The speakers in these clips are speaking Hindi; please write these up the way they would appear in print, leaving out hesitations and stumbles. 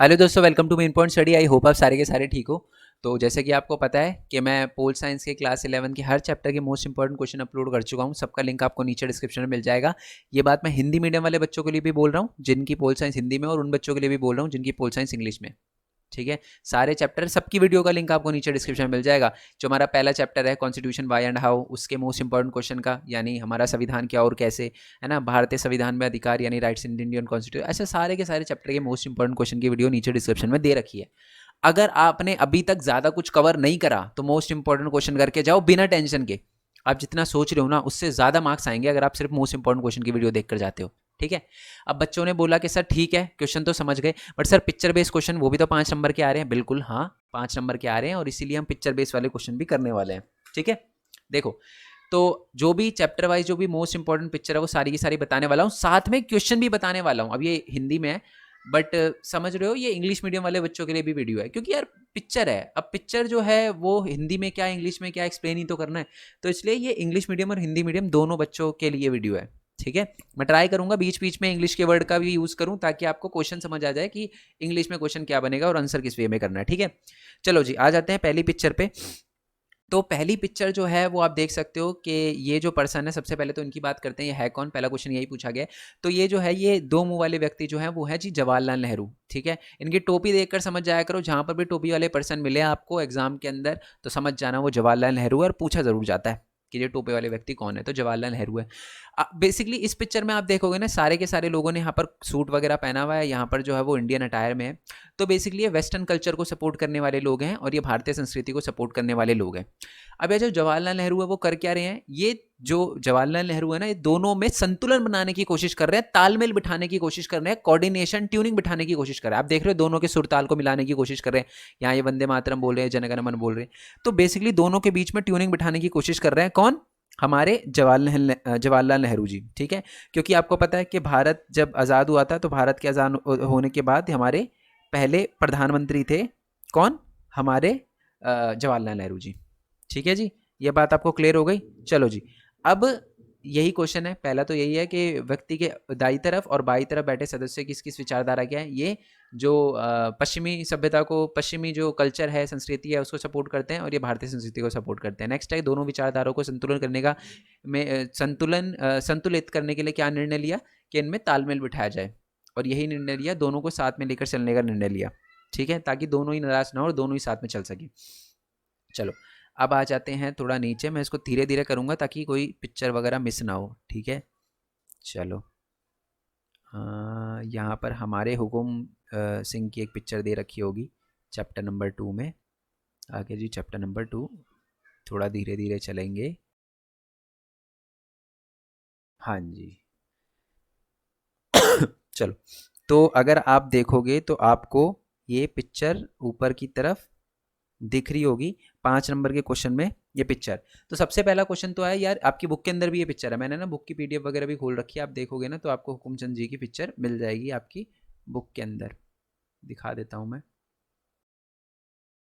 हेलो दोस्तों, welcome to main point study. I hope आप सारे के सारे ठीक हो। तो जैसे कि आपको पता है कि मैं पोल साइंस के क्लास 11 के हर चैप्टर के मोस्ट इंपॉर्टेंट क्वेश्चन अपलोड कर चुका हूं। सबका लिंक आपको नीचे डिस्क्रिप्शन में मिल जाएगा। ये बात मैं हिंदी मीडियम वाले बच्चों के लिए भी बोल रहा हूं जिनकी पोल साइंस हिंदी में, और उन बच्चों के लिए भी बोल रहा हूं जिनकी पोल साइंस इंग्लिश में। ठीक है, सारे चैप्टर सबकी वीडियो का लिंक आपको नीचे डिस्क्रिप्शन में मिल जाएगा। जो हमारा पहला चैप्टर है कॉन्स्टिट्यूशन वाई एंड हाउ, उसके मोस्ट इंपॉर्टेंट क्वेश्चन का, यानी हमारा संविधान क्या और कैसे, है ना, भारतीय संविधान में अधिकार यानी राइट्स इन इंडियन कॉन्स्टिट्यूशन, ऐसे सारे के सारे चैप्टर के मोस्ट इंपॉर्टेंट क्वेश्चन की वीडियो नीचे डिस्क्रिप्शन में दे रखी है। अगर आपने अभी तक ज़्यादा कुछ कवर नहीं करा तो मोस्ट इंपॉर्टेंट क्वेश्चन करके जाओ बिना टेंशन के। आप जितना सोच रहे हो ना उससे ज़्यादा मार्क्स आएंगे अगर आप सिर्फ मोस्ट इंपॉर्टेंट क्वेश्चन की वीडियो देखकर जाते हो। ठीक है। अब बच्चों ने बोला कि सर ठीक है क्वेश्चन तो समझ गए, but sir picture based question वो भी तो 5 नंबर के आ रहे हैं। बिल्कुल हाँ, 5 नंबर के आ रहे हैं और इसीलिए हम पिक्चर बेस्ड वाले क्वेश्चन भी करने वाले हैं। ठीक है, देखो, तो जो भी चैप्टर वाइज जो भी मोस्ट इंपॉर्टेंट पिक्चर है वो सारी की सारी बताने वाला हूँ, साथ में क्वेश्चन भी बताने वाला हूँ। अब ये हिंदी में है, बट समझ रहे हो ये इंग्लिश मीडियम वाले बच्चों के लिए भी वीडियो है, क्योंकि यार पिक्चर है। अब पिक्चर जो है वो हिंदी में क्या इंग्लिश में क्या एक्सप्लेन ही तो करना है, तो इसलिए ये इंग्लिश मीडियम और हिंदी मीडियम दोनों बच्चों के लिए वीडियो है। ठीक है, मैं ट्राई करूंगा बीच बीच में इंग्लिश के वर्ड का भी यूज करूं ताकि आपको क्वेश्चन समझ आ जाए कि इंग्लिश में क्वेश्चन क्या बनेगा और आंसर किस वे में करना है। ठीक है, चलो जी आ जाते हैं पहली पिक्चर पे। तो पहली पिक्चर जो है वो आप देख सकते हो कि ये जो पर्सन है, सबसे पहले तो इनकी बात करते हैं, ये है कौन, पहला क्वेश्चन यही पूछा गया है। तो ये जो है ये दो मुंह वाले व्यक्ति जो है वो है जी जवाहरलाल नेहरू। ठीक है, इनकी टोपी देखकर समझ जाया करो, जहां पर भी टोपी वाले पर्सन मिले आपको एग्जाम के अंदर तो समझ जाना वो जवाहरलाल नेहरू है, और पूछा जरूर जाता है कि ये टोपे वाले व्यक्ति कौन है, तो जवाहरलाल नेहरू है। बेसिकली इस पिक्चर में आप देखोगे ना सारे के सारे लोगों ने यहाँ पर सूट वगैरह पहना हुआ है, यहाँ पर जो है वो इंडियन अटायर में है। तो बेसिकली ये वेस्टर्न कल्चर को सपोर्ट करने वाले लोग हैं और ये भारतीय संस्कृति को सपोर्ट करने वाले लोग हैं। अब ये जो जवाहरलाल नेहरू है वो कर क्या रहे हैं, ये जो जवाहरलाल नेहरू है ना, ये दोनों में संतुलन बनाने की कोशिश कर रहे हैं, तालमेल बिठाने की कोशिश कर रहे हैं, कोऑर्डिनेशन ट्यूनिंग बिठाने की कोशिश कर रहे हैं। आप देख रहे हो दोनों के सुर ताल को मिलाने की कोशिश कर रहे हैं। यहाँ ये वंदे मातरम बोल रहे हैं, जनगण मन बोल रहे हैं। तो बेसिकली दोनों के बीच में ट्यूनिंग बिठाने की कोशिश कर रहे हैं कौन, हमारे जवाहरलाल नेहरू जी। ठीक है, क्योंकि आपको पता है कि भारत जब आज़ाद हुआ था तो भारत के आज़ाद होने के बाद हमारे पहले प्रधानमंत्री थे कौन, हमारे जवाहरलाल नेहरू जी। ठीक है जी, ये बात आपको क्लियर हो गई। चलो जी, अब यही क्वेश्चन है, पहला तो यही है कि व्यक्ति के दाई तरफ और बाई तरफ बैठे सदस्य किस किस विचारधारा के हैं। ये जो पश्चिमी सभ्यता को, पश्चिमी जो कल्चर है, संस्कृति है, उसको सपोर्ट करते हैं और ये भारतीय संस्कृति को सपोर्ट करते हैं। नेक्स्ट है दोनों विचारधाराओं को संतुलन करने का संतुलित करने के लिए क्या निर्णय लिया कि इनमें तालमेल बिठाया जाए, और यही निर्णय लिया, दोनों को साथ में लेकर चलने का निर्णय लिया। ठीक है, ताकि दोनों ही नाराज ना हो और दोनों ही साथ में चल सके। चलो अब आ जाते हैं थोड़ा नीचे, मैं इसको धीरे धीरे करूँगा ताकि कोई पिक्चर वगैरह मिस ना हो। ठीक है, चलो यहाँ पर हमारे हुकुम सिंह की एक पिक्चर दे रखी होगी चैप्टर नंबर 2 में। आगे जी चैप्टर नंबर 2, थोड़ा धीरे धीरे चलेंगे। हाँ जी चलो, तो अगर आप देखोगे तो आपको ये पिक्चर ऊपर की तरफ दिख रही होगी 5 नंबर के क्वेश्चन में ये पिक्चर। तो सबसे पहला क्वेश्चन तो है यार, आपकी बुक के अंदर भी ये पिक्चर है, मैंने ना बुक की पीडीएफ वगैरह भी खोल रखी है, आप देखोगे ना तो आपको हुकुमचंद जी की पिक्चर मिल जाएगी आपकी बुक के अंदर। दिखा देता हूँ मैं,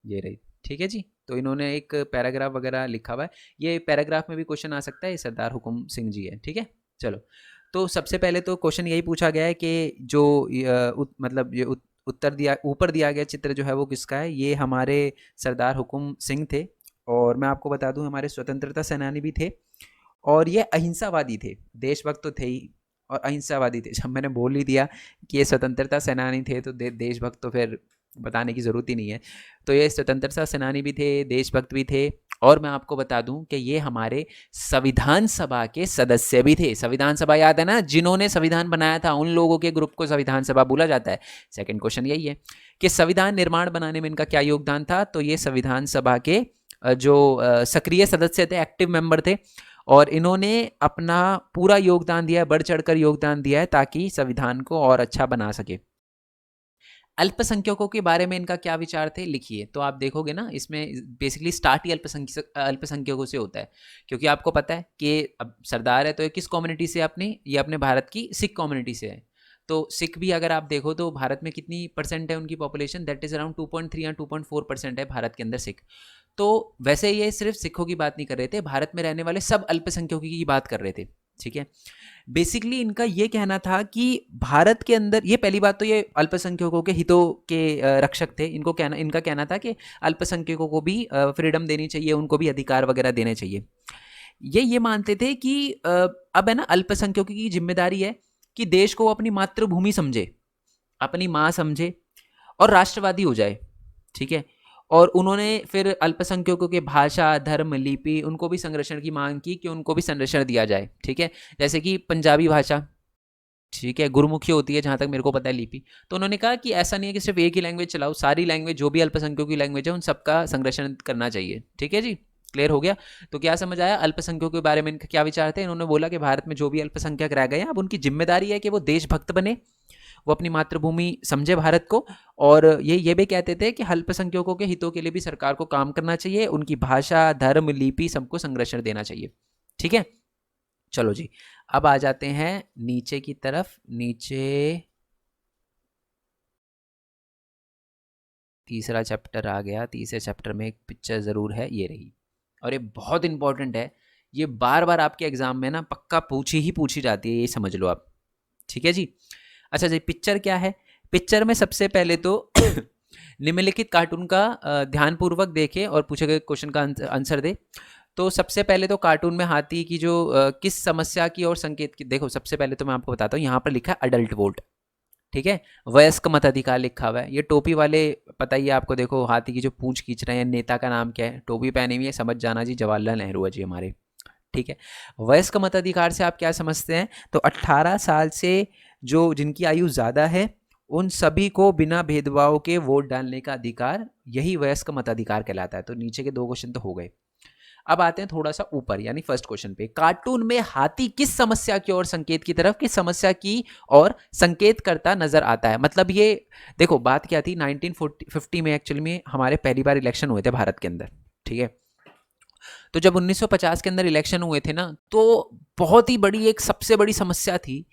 ये रही। ठीक है जी, तो इन्होंने एक पैराग्राफ वगैरह लिखा हुआ है, ये पैराग्राफ में भी क्वेश्चन आ सकता है, ये सरदार हुकुम सिंह जी है। ठीक है, चलो, तो सबसे पहले तो क्वेश्चन यही पूछा गया है कि जो मतलब ये उत्तर दिया, ऊपर दिया गया चित्र जो है वो किसका है, ये हमारे सरदार हुकुम सिंह थे। और मैं आपको बता दूं हमारे स्वतंत्रता सेनानी भी थे, और ये अहिंसावादी थे, देशभक्त तो थे ही और अहिंसावादी थे। जब मैंने बोल ही दिया कि ये स्वतंत्रता सेनानी थे तो देशभक्त तो फिर बताने की ज़रूरत ही नहीं है। तो ये स्वतंत्रता सेनानी भी थे, देशभक्त भी थे, और मैं आपको बता दूं कि ये हमारे संविधान सभा के सदस्य भी थे। संविधान सभा याद है ना, जिन्होंने संविधान बनाया था उन लोगों के ग्रुप को संविधान सभा बोला जाता है। सेकंड क्वेश्चन यही है कि संविधान निर्माण बनाने में इनका क्या योगदान था, तो ये संविधान सभा के जो सक्रिय सदस्य थे, एक्टिव मेंबर थे, और इन्होंने अपना पूरा योगदान दिया है, बढ़ चढ़कर योगदान दिया है ताकि संविधान को और अच्छा बना सके। अल्पसंख्यकों के बारे में इनका क्या विचार थे, लिखिए। तो आप देखोगे ना इसमें बेसिकली स्टार्ट ही अल्पसंख्यकों से होता है, क्योंकि आपको पता है कि अब सरदार है तो ये किस कम्युनिटी से, अपनी ये अपने भारत की सिख कम्युनिटी से है। तो सिख भी अगर आप देखो तो भारत में कितनी परसेंट है उनकी पॉपुलेशन, दैट इज अराउंड 2.3 या 2.4% है भारत के अंदर सिख। तो वैसे ये सिर्फ सिखों की बात नहीं कर रहे थे, भारत में रहने वाले सब अल्पसंख्यकों की बात कर रहे थे। ठीक है। बेसिकली इनका ये कहना था कि भारत के अंदर, ये पहली बात तो ये अल्पसंख्यकों के हितों के रक्षक थे। इनका कहना था कि अल्पसंख्यकों को भी फ्रीडम देनी चाहिए, उनको भी अधिकार वगैरह देने चाहिए। ये मानते थे कि अब है ना, अल्पसंख्यकों की जिम्मेदारी है कि देश को वो अपनी मातृभूमि समझे, अपनी माँ समझे और राष्ट्रवादी हो जाए। ठीक है। और उन्होंने फिर अल्पसंख्यकों के भाषा, धर्म, लिपि, उनको भी संरक्षण की मांग की कि उनको भी संरक्षण दिया जाए। ठीक है। जैसे कि पंजाबी भाषा, ठीक है, गुरुमुखी होती है जहाँ तक मेरे को पता है, लिपि। तो उन्होंने कहा कि ऐसा नहीं है कि सिर्फ एक ही लैंग्वेज चलाओ, सारी लैंग्वेज जो भी अल्पसंख्यकों की लैंग्वेज है उन सबका संरक्षण करना चाहिए। ठीक है जी, क्लियर हो गया। तो क्या समझ आया अल्पसंख्यकों के बारे में इनके क्या विचार थे? इन्होंने बोला कि भारत में जो भी अल्पसंख्यक रह गए हैं, अब उनकी जिम्मेदारी है कि वो देशभक्त बने, वो अपनी मातृभूमि समझे भारत को। और ये भी कहते थे कि अल्पसंख्यकों के हितों के लिए भी सरकार को काम करना चाहिए, उनकी भाषा, धर्म, लिपि सबको संरक्षण देना चाहिए। ठीक है। चलो जी, अब आ जाते हैं नीचे की तरफ। नीचे तीसरा चैप्टर आ गया। तीसरे चैप्टर में एक पिक्चर ज़रूर है, ये रही, और ये बहुत इंपॉर्टेंट है। ये बार बार आपके एग्जाम में ना पक्का पूछी जाती है, ये समझ लो आप। ठीक है जी। अच्छा जी, पिक्चर क्या है? पिक्चर में सबसे पहले तो निम्नलिखित कार्टून का ध्यानपूर्वक देखे और पूछे गए क्वेश्चन का आंसर दे। तो सबसे पहले तो कार्टून में हाथी की जो किस समस्या की और संकेत की, देखो सबसे पहले तो मैं आपको बताता हूँ, यहाँ पर लिखा है अडल्ट वोट। ठीक है। वयस्क मताधिकार लिखा हुआ है। ये टोपी वाले, पता ही है आपको, देखो हाथी की जो पूंछ खींच रहे हैं, नेता का नाम क्या है, टोपी पहनी हुई है, समझ जाना जी, जवाहरलाल नेहरू है जी हमारे। ठीक है। वयस्क मताधिकार से आप क्या समझते हैं? तो 18 साल से जो जिनकी आयु ज़्यादा है, उन सभी को बिना भेदभाव के वोट डालने का अधिकार, यही वयस्क मताधिकार कहलाता है। तो नीचे के 2 क्वेश्चन तो हो गए। अब आते हैं थोड़ा सा ऊपर, यानी फर्स्ट क्वेश्चन पे। कार्टून में हाथी किस समस्या की ओर संकेत की तरफ, किस समस्या की और संकेत करता नजर आता है? मतलब ये देखो बात क्या थी, 1950 में एक्चुअली में हमारे पहली बार इलेक्शन हुए थे भारत के अंदर। ठीक है। तो जब 1950 के अंदर इलेक्शन हुए थे ना, तो बहुत ही बड़ी एक सबसे बड़ी समस्या थी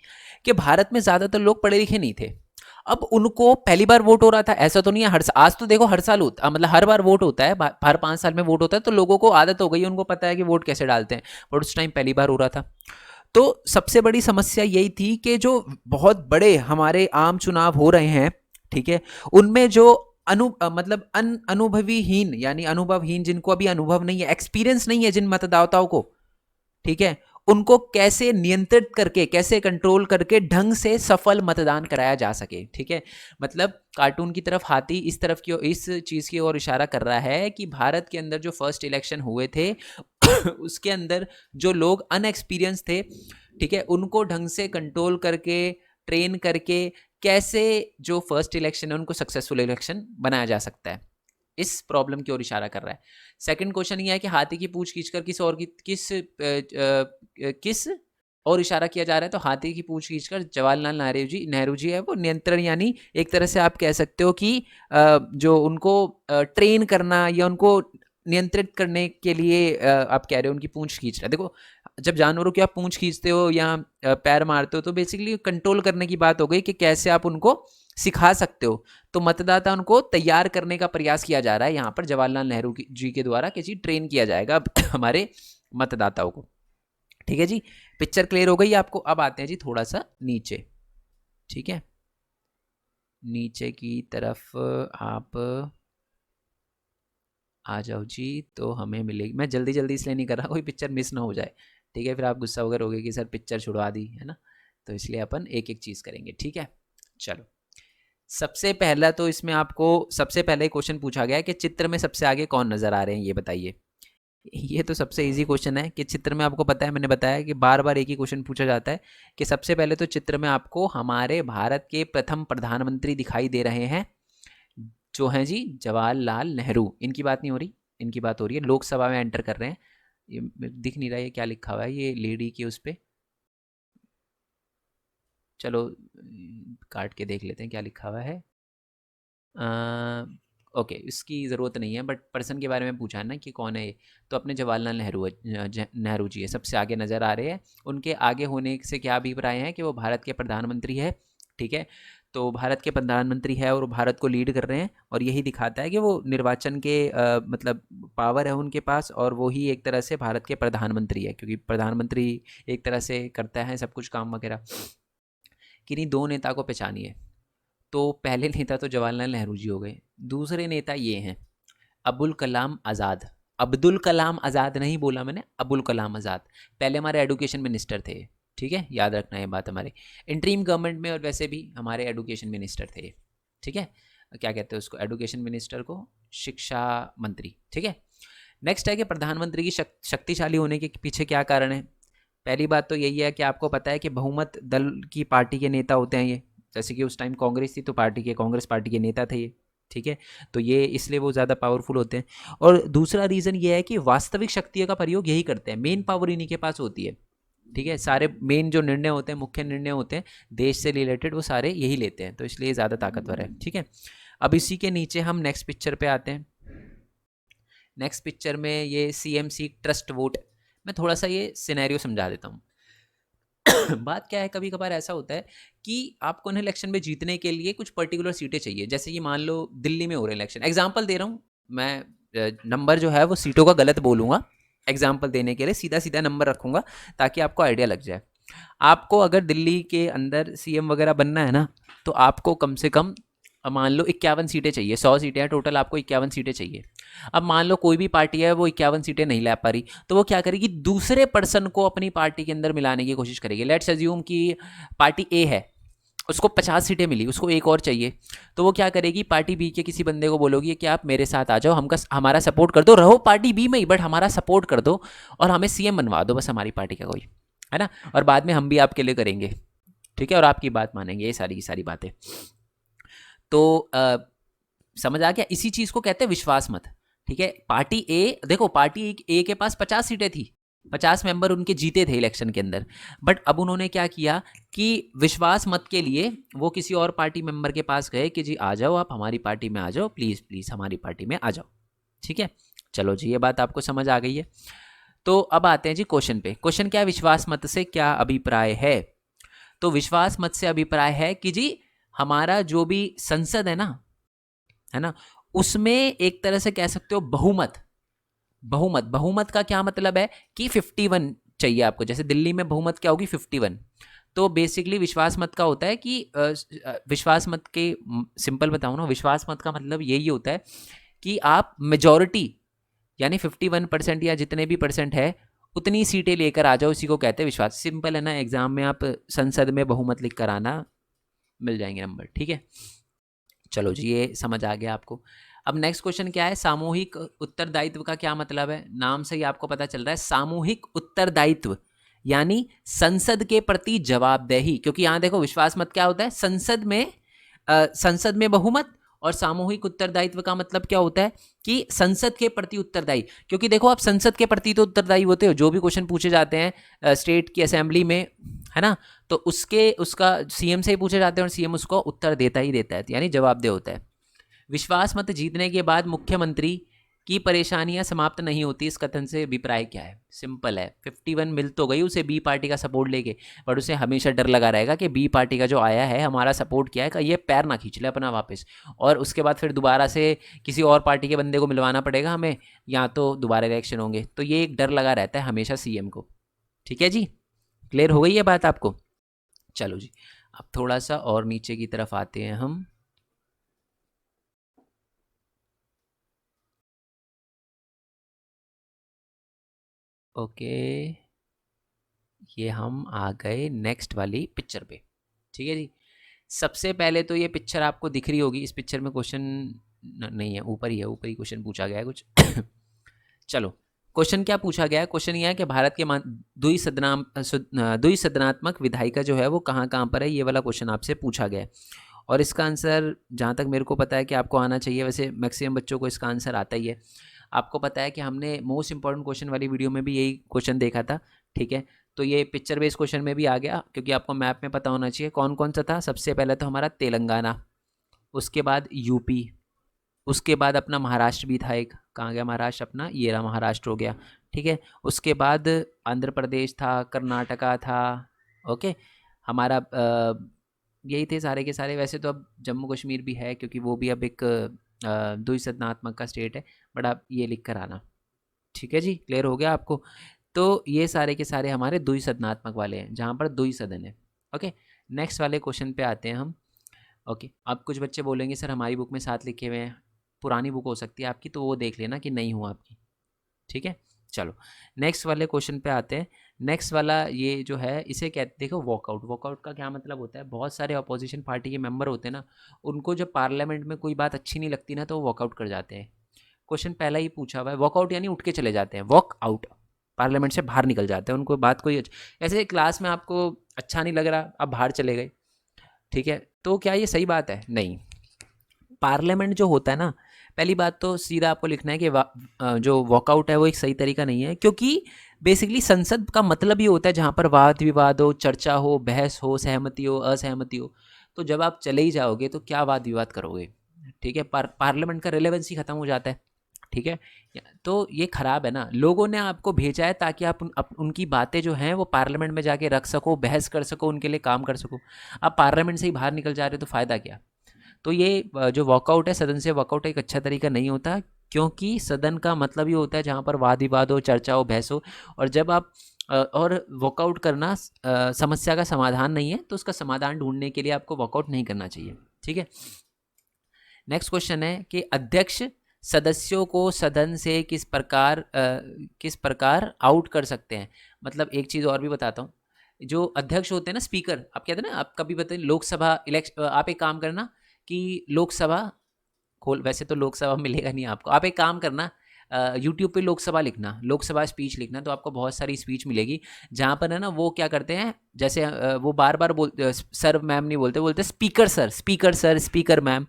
कि भारत में ज्यादातर लोग पढ़े लिखे नहीं थे। अब उनको पहली बार वोट हो रहा था, ऐसा तो नहीं है आज तो देखो हर साल होता, मतलब हर बार वोट होता है, हर 5 साल में वोट होता है, तो लोगों को आदत हो गई है, उनको पता है कि वोट कैसे डालते हैं। बट उस टाइम पहली बार हो रहा था। तो सबसे बड़ी समस्या यही थी कि जो बहुत बड़े हमारे आम चुनाव हो रहे हैं, ठीक है, उनमें जो मतलब अनुभवीहीन, यानी अनुभवहीन, जिनको अभी अनुभव नहीं है, एक्सपीरियंस नहीं है जिन मतदाताओं को, ठीक है, उनको कैसे नियंत्रित करके, कैसे कंट्रोल करके ढंग से सफल मतदान कराया जा सके। ठीक है। मतलब कार्टून की तरफ हाथी इस तरफ की, इस चीज की ओर इशारा कर रहा है कि भारत के अंदर जो फर्स्ट इलेक्शन हुए थे उसके अंदर जो लोग अनएक्सपीरियंस थे, ठीक है, उनको ढंग से कंट्रोल करके, ट्रेन करके, कैसे जो फर्स्ट इलेक्शन है उनको सक्सेसफुल इलेक्शन बनाया जा सकता है, इस प्रॉब्लम की ओर इशारा कर रहा है। सेकंड क्वेश्चन ये है कि हाथी की पूंछ खींचकर किस और इशारा किया जा रहा है? तो हाथी की पूंछ खींचकर जवाहरलाल नेहरू जी है वो नियंत्रण, यानी एक तरह से आप कह सकते हो कि जो उनको ट्रेन करना या उनको नियंत्रित करने के लिए आप कह रहे हो उनकी पूंछ खींच रहा है। देखो जब जानवरों की आप पूंछ खींचते हो या पैर मारते हो, तो बेसिकली कंट्रोल करने की बात हो गई कि कैसे आप उनको सिखा सकते हो। तो मतदाता उनको तैयार करने का प्रयास किया जा रहा है यहाँ पर जवाहरलाल नेहरू जी के द्वारा, कि जी ट्रेन किया जाएगा हमारे मतदाताओं को। ठीक है जी, पिक्चर क्लियर हो गई आपको। अब आते हैं जी थोड़ा सा नीचे। ठीक है, नीचे की तरफ आप आ जाओ जी, तो हमें मिलेगी, मैं जल्दी जल्दी इसलिए नहीं कर रहा कोई पिक्चर मिस ना हो जाए। ठीक है, फिर आप गुस्सा वगैरह होगे कि सर पिक्चर छुड़वा दी, है ना, तो इसलिए अपन एक एक चीज़ करेंगे। ठीक है, चलो। सबसे पहला तो इसमें आपको सबसे पहले क्वेश्चन पूछा गया है कि चित्र में सबसे आगे कौन नजर आ रहे हैं, ये बताइए। ये तो सबसे इजी क्वेश्चन है कि चित्र में, आपको पता है, मैंने बताया कि बार बार एक ही क्वेश्चन पूछा जाता है कि सबसे पहले तो चित्र में आपको हमारे भारत के प्रथम प्रधानमंत्री दिखाई दे रहे हैं, जो हैं जी जवाहरलाल नेहरू। इनकी बात नहीं हो रही, इनकी बात हो रही है लोकसभा में एंटर कर रहे हैं। ये दिख नहीं रहा है क्या लिखा हुआ है, ये लेडी के उस पर, चलो काट के देख लेते हैं क्या लिखा हुआ है। ओके, इसकी ज़रूरत नहीं है, बट पर्सन के बारे में पूछा है ना कि कौन है ये, तो अपने जवाहरलाल नेहरू जी है, सबसे आगे नज़र आ रहे हैं। उनके आगे होने से क्या अभिप्राय है कि वो भारत के प्रधानमंत्री है। ठीक है, तो भारत के प्रधानमंत्री है और वो भारत को लीड कर रहे हैं, और यही दिखाता है कि वो निर्वाचन के मतलब पावर है उनके पास, और वो ही एक तरह से भारत के प्रधानमंत्री है, क्योंकि प्रधानमंत्री एक तरह से करता है सब कुछ काम वगैरह। किन्हीं दो नेता को पहचानिए। तो पहले नेता तो जवाहरलाल नेहरू जी हो गए, दूसरे नेता ये हैं अबुल कलाम आज़ाद। अब्दुल कलाम आज़ाद नहीं बोला मैंने, अबुल कलाम आज़ाद। पहले हमारे एडुकेशन मिनिस्टर थे, ठीक है, याद रखना ये बात, हमारे इंटरीम गवर्नमेंट में और वैसे भी हमारे एडुकेशन मिनिस्टर थे, ठीक है। क्या कहते हैं उसको, एडुकेशन मिनिस्टर को शिक्षा मंत्री, ठीक है। नेक्स्ट है कि प्रधानमंत्री की शक्तिशाली होने के पीछे क्या कारण है। पहली बात तो यही है कि आपको पता है कि बहुमत दल की पार्टी के नेता होते हैं ये, जैसे कि उस टाइम कांग्रेस थी तो कांग्रेस पार्टी के नेता थे ये, ठीक है। तो ये इसलिए वो ज़्यादा पावरफुल होते हैं। और दूसरा रीज़न ये है कि वास्तविक शक्तियों का प्रयोग यही करते हैं, मेन पावर इन्हीं के पास होती है, ठीक है। सारे मेन जो निर्णय होते हैं, मुख्य निर्णय होते हैं देश से रिलेटेड, वो सारे यही लेते हैं, तो इसलिए ज़्यादा ताकतवर है, ठीक है। अब इसी के नीचे हम नेक्स्ट पिक्चर पे आते हैं। नेक्स्ट पिक्चर में ये CMC ट्रस्ट वोट, मैं थोड़ा सा ये सिनेरियो समझा देता हूँ। बात क्या है, कभी कभार ऐसा होता है कि आपको उन्हें इलेक्शन में जीतने के लिए कुछ पर्टिकुलर सीटें चाहिए, जैसे कि मान लो दिल्ली में हो रहे इलेक्शन, एग्जाम्पल दे रहा हूँ मैं, नंबर जो है वो सीटों का गलत बोलूँगा एग्जाम्पल देने के लिए, सीधा सीधा नंबर रखूँगा ताकि आपको आइडिया लग जाए। आपको अगर दिल्ली के अंदर CM वगैरह बनना है ना, तो आपको कम से कम मान लो 51 सीटें चाहिए, 100 सीटें हैं टोटल, आपको 51 सीटें चाहिए। अब मान लो कोई भी पार्टी है वो 51 सीटें नहीं ला पा रही, तो वो क्या करेगी, दूसरे पर्सन को अपनी पार्टी के अंदर मिलाने की कोशिश करेगी। लेट्स अज्यूम कि पार्टी A है, उसको 50 सीटें मिली, उसको एक और चाहिए, तो वो क्या करेगी, पार्टी B के किसी बंदे को बोलोगी कि आप मेरे साथ आ जाओ, हमारा सपोर्ट कर दो, रहो पार्टी B में ही बट हमारा सपोर्ट कर दो और हमें CM बनवा दो बस हमारी पार्टी का कोई, है ना, और बाद में हम भी आपके लिए करेंगे, ठीक है, और आपकी बात मानेंगे, ये सारी की सारी बातें। तो समझ आ गया, इसी चीज़ को कहते हैं विश्वास मत, ठीक है। पार्टी ए, देखो पार्टी ए के पास 50 सीटें थी, 50 मेंबर उनके जीते थे इलेक्शन के अंदर, बट अब उन्होंने क्या किया कि विश्वास मत के लिए वो किसी और पार्टी मेंबर के पास गए कि जी आ जाओ, आप हमारी पार्टी में आ जाओ, प्लीज़ प्लीज़ हमारी पार्टी में आ जाओ, ठीक है। चलो जी, ये बात आपको समझ आ गई है। तो अब आते हैं जी क्वेश्चन पे। क्वेश्चन क्या है, विश्वास मत से क्या अभिप्राय है। तो विश्वास मत से अभिप्राय है कि जी हमारा जो भी संसद है ना, उसमें एक तरह से कह सकते हो बहुमत, बहुमत का क्या मतलब है कि 51 चाहिए आपको, जैसे दिल्ली में बहुमत क्या होगी 51। तो बेसिकली विश्वास मत का होता है कि विश्वास मत के सिंपल बताऊं ना, विश्वास मत का मतलब यही होता है कि आप मेजॉरिटी यानी 51% या जितने भी परसेंट है उतनी सीटें लेकर आ जाओ, इसी को कहते हैं विश्वास। सिंपल है ना, एग्जाम में आप संसद में बहुमत लिख कर आना, मिल जाएंगे नंबर, ठीक है। चलो जी, ये समझ आ गया आपको। अब नेक्स्ट क्वेश्चन क्या है, सामूहिक उत्तरदायित्व का क्या मतलब है। नाम से ही आपको पता चल रहा है, सामूहिक उत्तरदायित्व यानी संसद के प्रति जवाबदेही, क्योंकि यहाँ देखो विश्वास मत क्या होता है, संसद में बहुमत, और सामूहिक उत्तरदायित्व का मतलब क्या होता है कि संसद के प्रति उत्तरदायी। क्योंकि देखो आप संसद के प्रति तो उत्तरदायी होते हो, जो भी क्वेश्चन पूछे जाते हैं स्टेट की असेंबली में, है ना, तो उसका CM से ही पूछे जाते हैं और CM उसको उत्तर देता ही देता है, यानी जवाबदेह होता है। विश्वास मत जीतने के बाद मुख्यमंत्री की परेशानियां समाप्त नहीं होती, इस कथन से अभिप्राय क्या है। सिंपल है, 51 मिल तो गई उसे B पार्टी का सपोर्ट लेके, पर उसे हमेशा डर लगा रहेगा कि B पार्टी का जो आया है हमारा सपोर्ट किया है का ये पैर ना खींच ले अपना वापस, और उसके बाद फिर दोबारा से किसी और पार्टी के बंदे को मिलवाना पड़ेगा हमें, या तो दोबारा इलेक्शन होंगे, तो ये एक डर लगा रहता है हमेशा CM को, ठीक है जी। क्लियर हो गई है बात आपको। चलो जी, अब थोड़ा सा और नीचे की तरफ आते हैं हम। ओके, ये हम आ गए नेक्स्ट वाली पिक्चर पे, ठीक है जी। सबसे पहले तो ये पिक्चर आपको दिख रही होगी, इस पिक्चर में क्वेश्चन नहीं है, ऊपर ही है, ऊपर ही क्वेश्चन पूछा गया है कुछ। चलो, क्वेश्चन क्या पूछा गया है, क्वेश्चन ये है कि भारत के द्विसदनात्मक विधायिका जो है वो कहाँ कहाँ पर है, ये वाला क्वेश्चन आपसे पूछा गया है। और इसका आंसर जहाँ तक मेरे को पता है कि आपको आना चाहिए, वैसे मैक्सिमम बच्चों को इसका आंसर आता ही है। आपको पता है कि हमने मोस्ट इंपॉर्टेंट क्वेश्चन वाली वीडियो में भी यही क्वेश्चन देखा था, ठीक है। तो ये पिक्चर बेस्ड क्वेश्चन में भी आ गया, क्योंकि आपको मैप में पता होना चाहिए कौन कौन सा था। सबसे पहले तो हमारा तेलंगाना, उसके बाद यूपी, उसके बाद अपना महाराष्ट्र भी था एक, कहाँ गया महाराष्ट्र अपना, ये रहा महाराष्ट्र हो गया, ठीक है। उसके बाद आंध्र प्रदेश था, कर्नाटका था, ओके। हमारा यही थे सारे के सारे। वैसे तो अब जम्मू कश्मीर भी है, क्योंकि वो भी अब एक द्विसदनात्मक का स्टेट है, बट आप ये लिख कर आना। ठीक है जी, क्लियर हो गया आपको? तो ये सारे के सारे हमारे द्विसदनात्मक वाले हैं, जहाँ पर द्विसदन है। ओके, नेक्स्ट वाले क्वेश्चन पे आते हैं हम। ओके, अब कुछ बच्चे बोलेंगे सर हमारी बुक में 7 लिखे हुए हैं, पुरानी बुक हो सकती है आपकी, तो वो देख लेना कि नहीं हुआ आपकी। ठीक है, चलो नेक्स्ट वाले क्वेश्चन पे आते हैं। नेक्स्ट वाला ये जो है इसे कहते, देखो वॉकआउट। वॉकआउट का क्या मतलब होता है? बहुत सारे अपोजिशन पार्टी के मेंबर होते हैं ना, उनको जब पार्लियामेंट में कोई बात अच्छी नहीं लगती ना, तो वो वॉकआउट कर जाते हैं। क्वेश्चन पहला ही पूछा हुआ है, वॉकआउट यानी उठ के चले जाते हैं, वॉक आउट, पार्लियामेंट से बाहर निकल जाते हैं, उनको बात कोई ऐसे क्लास में आपको अच्छा नहीं लग रहा, आप बाहर चले गए। ठीक है, तो क्या ये सही बात है? नहीं। पार्लियामेंट जो होता है ना, पहली बात तो सीधा आपको लिखना है कि जो वॉकआउट है वो एक सही तरीका नहीं है, क्योंकि बेसिकली संसद का मतलब ये होता है जहाँ पर वाद विवाद हो, चर्चा हो, बहस हो, सहमति हो, असहमति हो। तो जब आप चले ही जाओगे तो क्या वाद विवाद करोगे? ठीक है, पार्लियामेंट का रिलेवेंस ही खत्म हो जाता है। ठीक है, तो ये खराब है ना। लोगों ने आपको भेजा है ताकि आप उनकी बातें जो हैं वो पार्लियामेंट में जाके रख सको, बहस कर सको, उनके लिए काम कर सको। आप पार्लियामेंट से ही बाहर निकल जा रहे हो तो फ़ायदा क्या? तो ये जो वॉकआउट है, सदन से वॉकआउट एक अच्छा तरीका नहीं होता, क्योंकि सदन का मतलब ये होता है जहाँ पर वाद विवाद हो, चर्चा हो, बहस हो। और जब आप और वॉकआउट करना समस्या का समाधान नहीं है, तो उसका समाधान ढूंढने के लिए आपको वॉकआउट नहीं करना चाहिए। ठीक है, नेक्स्ट क्वेश्चन है कि अध्यक्ष सदस्यों को सदन से किस प्रकार आउट कर सकते हैं? मतलब एक चीज़ और भी बताता हूँ, जो अध्यक्ष होते हैं ना, स्पीकर, आप कहते हैं ना, आप कभी बताइए लोकसभा इलेक्शन, आप एक काम करना कि लोकसभा खोल, वैसे तो लोकसभा मिलेगा नहीं आपको, आप एक काम करना, यूट्यूब पे लोकसभा लिखना, लोकसभा स्पीच लिखना, तो आपको बहुत सारी स्पीच मिलेगी, जहाँ पर है ना वो क्या करते हैं, जैसे वो बार बार बोलते, सर मैम नहीं बोलते, बोलते speaker sir, speaker sir, speaker ma'am.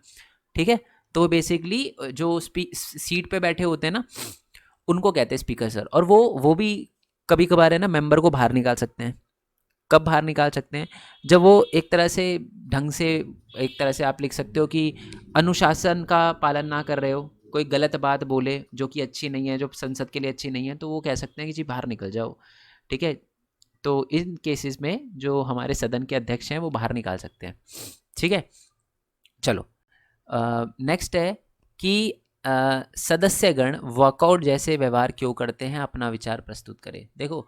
ठीक है, तो बेसिकली जो सीट पे बैठे होते हैं ना, उनको कहते हैं स्पीकर सर। और वो भी कभी कभार है ना मेंबर को बाहर निकाल सकते हैं। कब बाहर निकाल सकते हैं? जब वो एक तरह से ढंग से, एक तरह से आप लिख सकते हो कि अनुशासन का पालन ना कर रहे हो, कोई गलत बात बोले जो कि अच्छी नहीं है, जो संसद के लिए अच्छी नहीं है, तो वो कह सकते हैं कि जी बाहर निकल जाओ। ठीक है, तो इन केसेस में जो हमारे सदन के अध्यक्ष हैं वो बाहर निकाल सकते हैं। ठीक है, चलो नेक्स्ट है कि सदस्यगण वॉकआउट जैसे व्यवहार क्यों करते हैं, अपना विचार प्रस्तुत करें। देखो,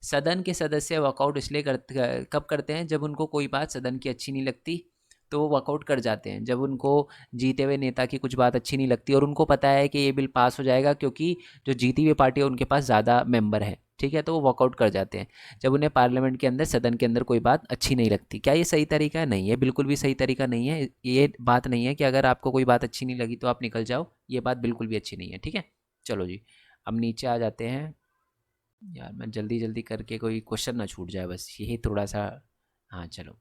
सदन के सदस्य वॉकआउट इसलिए कब करते हैं? जब उनको कोई बात सदन की अच्छी नहीं लगती, तो वो वॉकआउट कर जाते हैं। जब उनको जीते हुए नेता की कुछ बात अच्छी नहीं लगती और उनको पता है कि ये बिल पास हो जाएगा, क्योंकि जो जीती हुई पार्टी है उनके पास ज़्यादा मेंबर है, ठीक है, तो वो वॉकआउट कर जाते हैं जब उन्हें पार्लियामेंट के अंदर, सदन के अंदर कोई बात अच्छी नहीं लगती। क्या ये सही तरीका है? नहीं है, बिल्कुल भी सही तरीका नहीं है। ये बात नहीं है कि अगर आपको कोई बात अच्छी नहीं लगी तो आप निकल जाओ, ये बात बिल्कुल भी अच्छी नहीं है। ठीक है, चलो जी, अब नीचे आ जाते हैं। यार मैं जल्दी जल्दी करके कोई क्वेश्चन ना छूट जाए, बस यही थोड़ा सा। हाँ चलो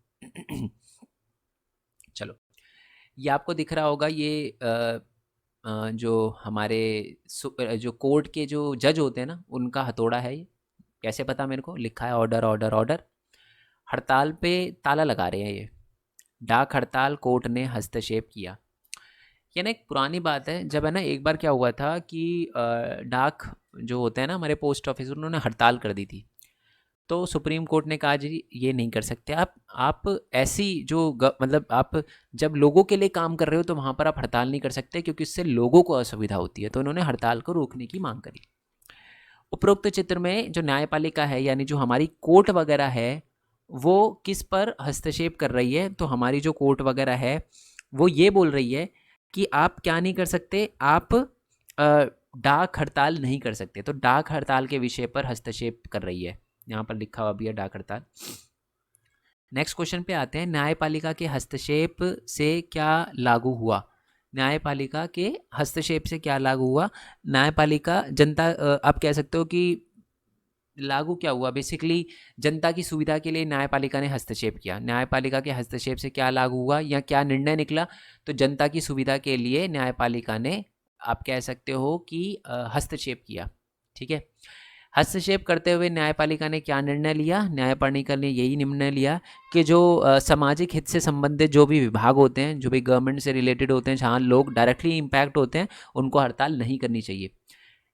चलो, ये आपको दिख रहा होगा, ये जो हमारे जो कोर्ट के जो जज होते हैं ना, उनका हथौड़ा है ये। कैसे पता मेरे को? लिखा है ऑर्डर ऑर्डर ऑर्डर। हड़ताल पे ताला लगा रहे हैं ये। डाक हड़ताल, कोर्ट ने हस्तक्षेप किया। ये ना एक पुरानी बात है, जब है ना एक बार क्या हुआ था कि डाक जो होते हैं ना हमारे पोस्ट ऑफिस, उन्होंने हड़ताल कर दी थी। तो सुप्रीम कोर्ट ने कहा जी ये नहीं कर सकते आप ऐसी जो मतलब आप जब लोगों के लिए काम कर रहे हो तो वहाँ पर आप हड़ताल नहीं कर सकते, क्योंकि इससे लोगों को असुविधा होती है। तो उन्होंने हड़ताल को रोकने की मांग करी। उपरोक्त चित्र में जो न्यायपालिका है, यानी जो हमारी कोर्ट वगैरह है, वो किस पर हस्तक्षेप कर रही है? तो हमारी जो कोर्ट वगैरह है वो ये बोल रही है कि आप क्या नहीं कर सकते, आप डाक हड़ताल नहीं कर सकते। तो डाक हड़ताल के विषय पर हस्तक्षेप कर रही है, यहाँ पर लिखा हुआ भी है डाक हड़ताल। नेक्स्ट क्वेश्चन पे आते हैं, न्यायपालिका के हस्तक्षेप से क्या लागू हुआ? न्यायपालिका के हस्तक्षेप से क्या लागू हुआ? न्यायपालिका जनता, आप कह सकते हो कि लागू क्या हुआ, बेसिकली जनता की सुविधा के लिए न्यायपालिका ने हस्तक्षेप किया। न्यायपालिका के हस्तक्षेप से क्या लागू हुआ या क्या निर्णय निकला? तो जनता की सुविधा के लिए न्यायपालिका ने, आप कह सकते हो कि हस्तक्षेप किया। ठीक है, हस्तक्षेप करते हुए न्यायपालिका ने क्या निर्णय लिया? न्यायपालिका ने यही निर्णय लिया कि जो सामाजिक हित से संबंधित जो भी विभाग होते हैं, जो भी गवर्नमेंट से रिलेटेड होते हैं, जहाँ लोग डायरेक्टली इम्पैक्ट होते हैं, उनको हड़ताल नहीं करनी चाहिए।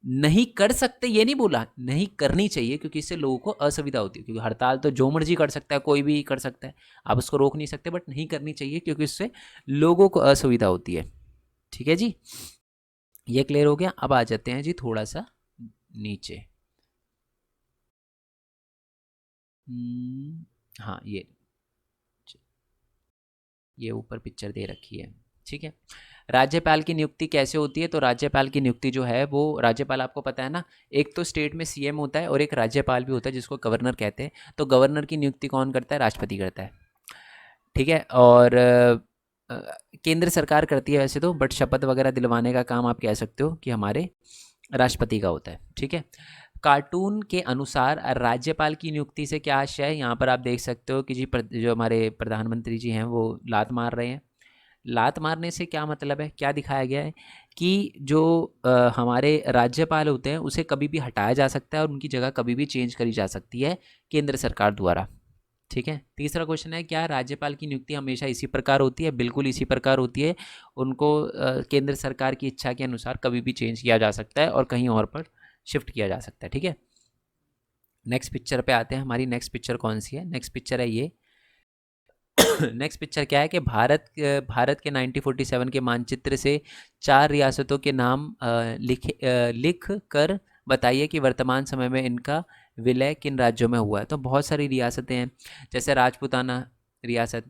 नहीं कर सकते ये नहीं बोला, नहीं करनी चाहिए, क्योंकि इससे लोगों को असुविधा होती है। क्योंकि हड़ताल तो जो मर्जी कर सकता है, कोई भी कर सकता है, आप उसको रोक नहीं सकते, बट नहीं करनी चाहिए क्योंकि इससे लोगों को असुविधा होती है। ठीक है जी, ये क्लियर हो गया। अब आ जाते हैं जी थोड़ा सा नीचे। हाँ, ये ऊपर पिक्चर दे रखी है। ठीक है, राज्यपाल की नियुक्ति कैसे होती है? तो राज्यपाल की नियुक्ति जो है वो, राज्यपाल आपको पता है ना, एक तो स्टेट में सीएम होता है और एक राज्यपाल भी होता है जिसको गवर्नर कहते हैं। तो गवर्नर की नियुक्ति कौन करता है? राष्ट्रपति करता है। ठीक है, और केंद्र सरकार करती है वैसे तो, बट शपथ वगैरह दिलवाने का काम आप कह सकते हो कि हमारे राष्ट्रपति का होता है। ठीक है, कार्टून के अनुसार राज्यपाल की नियुक्ति से क्या आशय है? यहाँ पर आप देख सकते हो कि जी जो हमारे प्रधानमंत्री जी हैं वो लात मार रहे हैं। लात मारने से क्या मतलब है, क्या दिखाया गया है कि जो हमारे राज्यपाल होते हैं उसे कभी भी हटाया जा सकता है और उनकी जगह कभी भी चेंज करी जा सकती है केंद्र सरकार द्वारा। ठीक है, तीसरा क्वेश्चन है, क्या राज्यपाल की नियुक्ति हमेशा इसी प्रकार होती है? बिल्कुल इसी प्रकार होती है। उनको केंद्र सरकार की इच्छा के अनुसार कभी भी चेंज किया जा सकता है और कहीं और पर शिफ्ट किया जा सकता है। ठीक है, नेक्स्ट पिक्चर पे आते हैं। हमारी नेक्स्ट पिक्चर कौन सी है? नेक्स्ट पिक्चर है ये। नेक्स्ट पिक्चर क्या है कि भारत के 1947 के मानचित्र से 4 रियासतों के नाम लिख कर बताइए कि वर्तमान समय में इनका विलय किन राज्यों में हुआ है। तो बहुत सारी रियासतें हैं, जैसे राजपूताना रियासत,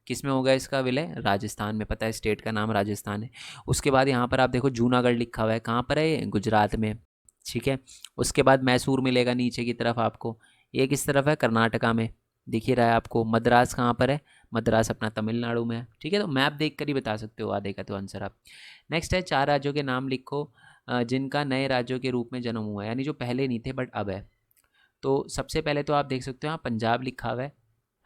किस में होगा इसका विलय? राजस्थान में। पता है स्टेट का नाम राजस्थान है। उसके बाद यहाँ पर आप देखो जूनागढ़ लिखा हुआ है, कहाँ पर है ये? गुजरात में। ठीक है, उसके बाद मैसूर मिलेगा नीचे की तरफ आपको, ये किस तरफ है? कर्नाटका में दिख ही रहा है आपको। मद्रास कहाँ पर है? मद्रास अपना तमिलनाडु में है। ठीक है, तो मैप देख कर ही बता सकते हो आधे का तो आंसर आप। नेक्स्ट है, 4 राज्यों के नाम लिखो जिनका नए राज्यों के रूप में जन्म हुआ है, यानी जो पहले नहीं थे बट अब है। तो सबसे पहले तो आप देख सकते हो यहाँ पंजाब लिखा हुआ है,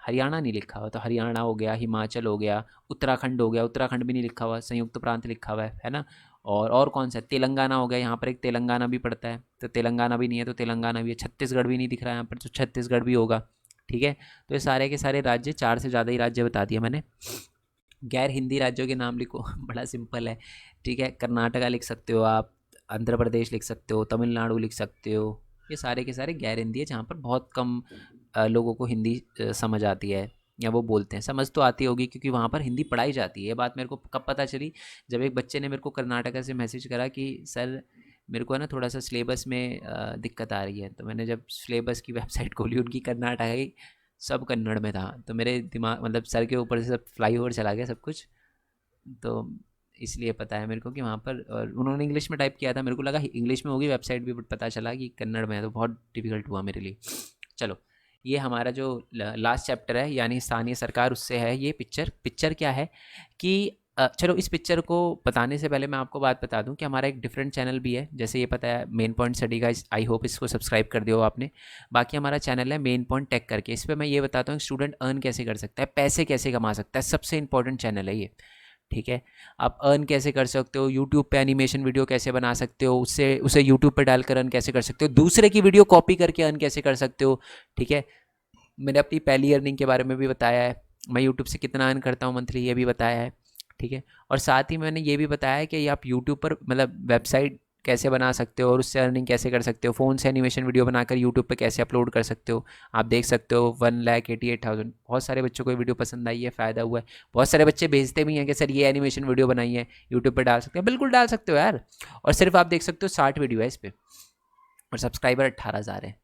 हरियाणा नहीं लिखा हुआ। तो हरियाणा हो गया, हिमाचल हो गया, उत्तराखंड हो गया, उत्तराखंड भी नहीं लिखा हुआ, संयुक्त प्रांत लिखा हुआ है ना। और कौन सा? तेलंगाना हो गया, यहाँ पर एक तेलंगाना भी पड़ता है, तो तेलंगाना भी नहीं है तो तेलंगाना भी है। छत्तीसगढ़ भी नहीं दिख रहा है यहाँ पर, तो छत्तीसगढ़ भी होगा। ठीक है, तो ये सारे के सारे राज्य, 4 से ज़्यादा ही राज्य बता दिया मैंने। गैर हिंदी राज्यों के नाम लिखो। बड़ा सिंपल है। ठीक है, कर्नाटका लिख सकते हो आप, आंध्र प्रदेश लिख सकते हो, तमिलनाडु लिख सकते हो। ये सारे के सारे गैर हिंदी है, जहाँ पर बहुत कम लोगों को हिंदी समझ आती है या वो बोलते हैं। समझ तो आती होगी क्योंकि वहाँ पर हिंदी पढ़ाई जाती है। ये बात मेरे को कब पता चली? जब एक बच्चे ने मेरे को कर्नाटका से मैसेज करा कि सर मेरे को है ना थोड़ा सा सिलेबस में दिक्कत आ रही है। तो मैंने जब सिलेबस की वेबसाइट खोली उनकी, कर्नाटका की, सब कन्नड़ में था। तो मेरे दिमाग मतलब सर के ऊपर से सब फ्लाईओवर चला गया सब कुछ। तो इसलिए पता है मेरे को कि वहाँ पर, और उन्होंने इंग्लिश में टाइप किया था, मेरे को लगा इंग्लिश में होगी वेबसाइट भी, बट पता चला कि कन्नड़ में है। तो बहुत डिफिकल्ट हुआ मेरे लिए। चलो, ये हमारा जो लास्ट चैप्टर है यानी स्थानीय सरकार, उससे है ये पिक्चर क्या है कि चलो इस पिक्चर को बताने से पहले मैं आपको बात बता दूं कि हमारा एक डिफरेंट चैनल भी है। जैसे ये पता है मेन पॉइंट स्टडी का, आई होप इसको सब्सक्राइब कर दियो आपने। बाकी हमारा चैनल है मेन पॉइंट टेक करके, इस पर मैं ये बताता हूँ स्टूडेंट अर्न कैसे कर सकता है, पैसे कैसे कमा सकता है। सबसे इंपॉर्टेंट चैनल है ये। ठीक है, आप अर्न कैसे कर सकते हो, यूट्यूब पे एनिमेशन वीडियो कैसे बना सकते हो, उससे उसे यूट्यूब पे डालकर अर्न कैसे कर सकते हो, दूसरे की वीडियो कॉपी करके अर्न कैसे कर सकते हो। ठीक है, मैंने अपनी पहली अर्निंग के बारे में भी बताया है, मैं यूट्यूब से कितना अर्न करता हूँ मंथली, ये भी बताया है। ठीक है, और साथ ही मैंने ये भी बताया है कि आप यूट्यूब पर मतलब वेबसाइट कैसे बना सकते हो और उससे अर्निंग कैसे कर सकते हो, फ़ोन से एनिमेशन वीडियो बनाकर यूट्यूब पे कैसे अपलोड कर सकते हो। आप देख सकते हो 1,88,000, बहुत सारे बच्चों को ये वीडियो पसंद आई है, फ़ायदा हुआ है। बहुत सारे बच्चे भेजते भी हैं कि सर ये एनिमेशन वीडियो बनाई है, यूट्यूब पर डाल सकते हैं। बिल्कुल डाल सकते हो यार। और सिर्फ आप देख सकते हो 60 वीडियो है इस पर और सब्सक्राइबर 18,000 है।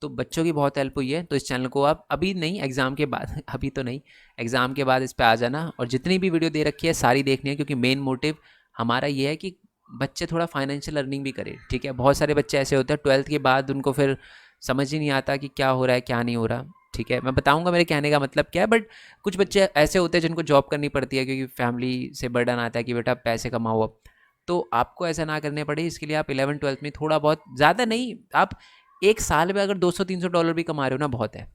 तो बच्चों की बहुत हेल्प हुई है। तो इस चैनल को आप अभी नहीं, एग्ज़ाम के बाद अभी तो नहीं, एग्ज़ाम के बाद इस पर आ जाना और जितनी भी वीडियो दे रखी है सारी देखनी है, क्योंकि मेन मोटिव हमारा ये है कि बच्चे थोड़ा फाइनेंशियल अर्निंग भी करें। ठीक है, बहुत सारे बच्चे ऐसे होते हैं 12th के बाद उनको फिर समझ ही नहीं आता कि क्या हो रहा है क्या नहीं हो रहा। ठीक है, मैं बताऊंगा मेरे कहने का मतलब क्या है, बट कुछ बच्चे ऐसे होते हैं जिनको जॉब करनी पड़ती है क्योंकि फैमिली से बर्डन आता है कि बेटा पैसे कमाओ अब। तो आपको ऐसा ना करने पड़े, इसके लिए आप 11th-12th में थोड़ा बहुत, ज़्यादा नहीं, आप एक साल में अगर $200-300 भी कमा रहे हो ना, बहुत है।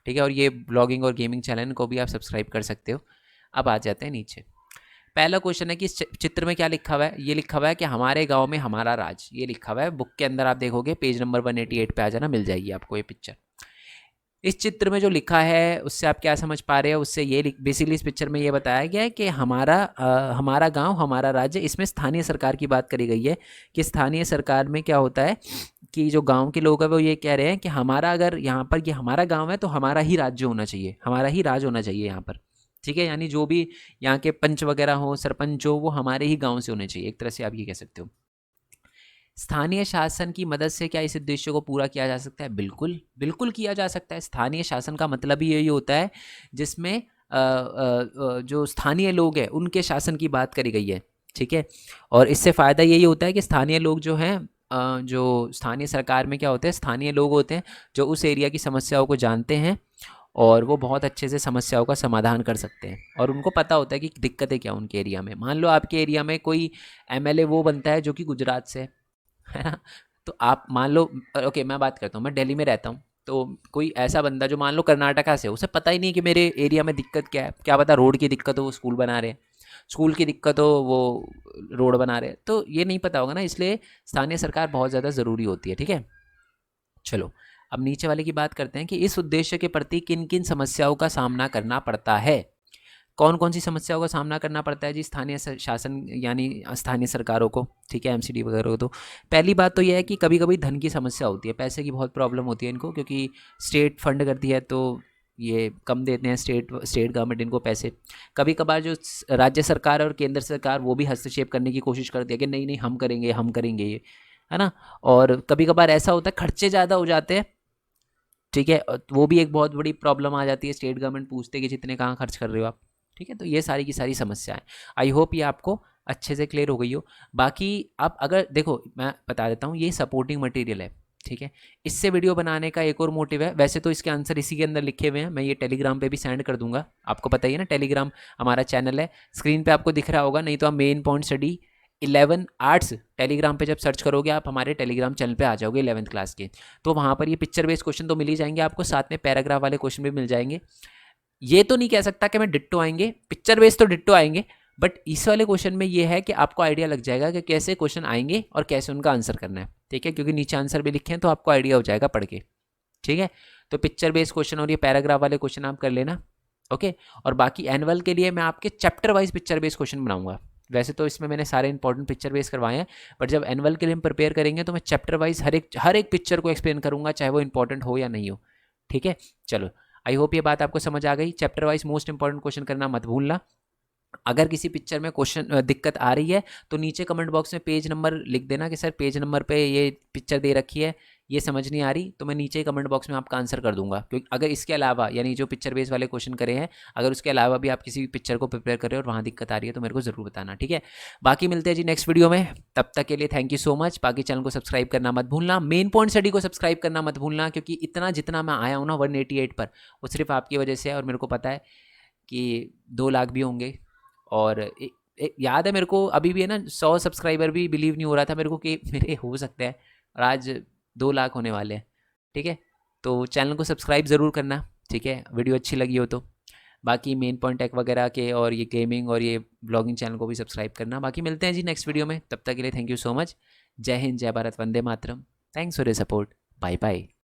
ठीक है, और ये ब्लॉगिंग और गेमिंग चैनल को भी आप सब्सक्राइब कर सकते हो। अब आ जाते हैं नीचे। पहला क्वेश्चन है कि इस चित्र में क्या लिखा हुआ है? ये लिखा हुआ है कि हमारे गांव में हमारा राज, ये लिखा हुआ है। बुक के अंदर आप देखोगे पेज नंबर 188 पे आ जाना, मिल जाएगी आपको ये पिक्चर। इस चित्र में जो लिखा है उससे आप क्या समझ पा रहे हो, उससे ये बेसिकली इस पिक्चर में ये बताया गया है कि हमारा गांव हमारा राज्य, इसमें स्थानीय सरकार की बात करी गई है कि स्थानीय सरकार में क्या होता है कि जो गांव के लोग हैं वो ये कह रहे हैं कि हमारा, अगर यहाँ पर ये हमारा गांव है तो हमारा ही राज्य होना चाहिए, हमारा ही राज होना चाहिए यहाँ पर। ठीक है, यानी जो भी यहाँ के पंच वगैरह हो, सरपंच हो, वो हमारे ही गांव से होने चाहिए, एक तरह से आप ये कह सकते हो। स्थानीय शासन की मदद से क्या इस उद्देश्य को पूरा किया जा सकता है? बिल्कुल, बिल्कुल किया जा सकता है। स्थानीय शासन का मतलब ही यही होता है जिसमें जो स्थानीय लोग हैं उनके शासन की बात करी गई है। ठीक है, और इससे फ़ायदा यही होता है कि स्थानीय लोग जो हैं, जो स्थानीय सरकार में क्या होते हैं, स्थानीय लोग होते हैं जो उस एरिया की समस्याओं को जानते हैं और वो बहुत अच्छे से समस्याओं का समाधान कर सकते हैं, और उनको पता होता है कि दिक्कतें क्या उनके एरिया में। मान लो आपके एरिया में कोई एमएलए वो बनता है जो कि गुजरात से है ना, तो आप मान लो, ओके मैं बात करता हूँ, मैं दिल्ली में रहता हूँ, तो कोई ऐसा बंदा जो मान लो कर्नाटका से, उसे पता ही नहीं कि मेरे एरिया में दिक्कत क्या है, क्या पता रोड की दिक्कत हो वो स्कूल बना रहे हैं, स्कूल की दिक्कत हो वो रोड बना रहे हैं, तो ये नहीं पता होगा ना, इसलिए स्थानीय सरकार बहुत ज़्यादा ज़रूरी होती है। ठीक है, चलो अब नीचे वाले की बात करते हैं कि इस उद्देश्य के प्रति किन किन समस्याओं का सामना करना पड़ता है। कौन कौन सी समस्याओं का सामना करना पड़ता है जी स्थानीय शासन यानी स्थानीय सरकारों को, ठीक है, एमसीडी वगैरह को। तो पहली बात तो यह है कि कभी कभी धन की समस्या होती है, पैसे की बहुत प्रॉब्लम होती है इनको, क्योंकि स्टेट फंड करती है तो ये कम देते हैं स्टेट गवर्नमेंट इनको पैसे। कभी कभार जो राज्य सरकार और केंद्र सरकार वो भी हस्तक्षेप करने की कोशिश करती है कि नहीं नहीं हम करेंगे ये, है ना। और कभी कभार ऐसा होता है खर्चे ज़्यादा हो जाते हैं, ठीक है, वो भी एक बहुत बड़ी प्रॉब्लम आ जाती है, स्टेट गवर्नमेंट पूछते हैं कि जितने कहाँ खर्च कर रहे हो आप। ठीक है, तो ये सारी की सारी समस्याएं, आई होप ये आपको अच्छे से क्लियर हो गई हो। बाकी आप अगर देखो, मैं बता देता हूँ, ये सपोर्टिंग मटेरियल है, ठीक है। इससे वीडियो बनाने का एक और मोटिव है, वैसे तो इसके आंसर इसी के अंदर लिखे हुए हैं, मैं ये टेलीग्राम पे भी सेंड कर दूंगा, आपको पता ही है ना टेलीग्राम हमारा चैनल है, स्क्रीन पे आपको दिख रहा होगा, नहीं तो आप main point study 11 arts Telegram पे जब सर्च करोगे आप हमारे टेलीग्राम चैनल पे आ जाओगे 11th क्लास के, तो वहाँ पर ये पिक्चर बेस्ड क्वेश्चन तो मिल ही जाएंगे आपको, साथ में पैराग्राफ वाले क्वेश्चन भी मिल जाएंगे। ये तो नहीं कह सकता कि मैं डिट्टो आएंगे, पिक्चर बेस्ड तो डिट्टो आएंगे, बट इस वाले क्वेश्चन में ये है कि आपको आइडिया लग जाएगा कि कैसे क्वेश्चन आएंगे और कैसे उनका आंसर करना है। ठीक है, क्योंकि नीचे आंसर भी लिखे हैं तो आपको आइडिया हो जाएगा पढ़ के। ठीक है, तो पिक्चर बेस्ड क्वेश्चन और ये पैराग्राफ वाले क्वेश्चन आप कर लेना। ओके, और बाकी एनुअल के लिए मैं आपके chapter wise picture based question बनाऊंगा। वैसे तो इसमें मैंने सारे इंपॉर्टेंट पिक्चर बेस करवाए हैं, बट जब एनुअल के लिए हम प्रिपेयर करेंगे तो मैं चैप्टर वाइज हर एक पिक्चर को एक्सप्लेन करूंगा, चाहे वो इंपॉर्टेंट हो या नहीं हो। ठीक है, चलो आई होप ये बात आपको समझ आ गई। Chapter wise most important question करना मत भूलना। अगर किसी पिक्चर में क्वेश्चन दिक्कत आ रही है तो नीचे कमेंट बॉक्स में पेज नंबर लिख देना कि सर पेज नंबर पे ये पिक्चर दे रखी है, ये समझ नहीं आ रही, तो मैं नीचे कमेंट बॉक्स में आपका आंसर कर दूंगा। क्योंकि अगर इसके अलावा यानी जो पिक्चर बेस वाले क्वेश्चन करे हैं, अगर उसके अलावा भी आप किसी पिक्चर को प्रिपेयर कर रहे हो और वहाँ दिक्कत आ रही है तो मेरे को ज़रूर बताना। ठीक है, बाकी मिलते हैं जी नेक्स्ट वीडियो में, तब तक के लिए थैंक यू सो मच। बाकी चैनल को सब्सक्राइब करना मत भूलना, मेन पॉइंट स्टडी को सब्सक्राइब करना मत भूलना, क्योंकि इतना जितना मैं आया हूँ ना 188 पर, वो सिर्फ आपकी वजह से है, और मेरे को पता है कि 2 लाख भी होंगे। और याद है मेरे को अभी भी है ना, 100 सब्सक्राइबर भी बिलीव नहीं हो रहा था मेरे को कि मेरे हो सकते हैं, और आज 2 लाख होने वाले हैं। ठीक है, तो चैनल को सब्सक्राइब ज़रूर करना, ठीक है, वीडियो अच्छी लगी हो तो। बाकी मेन पॉइंट टेक वगैरह के और ये गेमिंग और ये ब्लॉगिंग चैनल को भी सब्सक्राइब करना। बाकी मिलते हैं जी नेक्स्ट वीडियो में, तब तक के लिए थैंक यू सो मच। जय हिंद, जय भारत, वंदे मातरम। Thanks for your support, bye bye.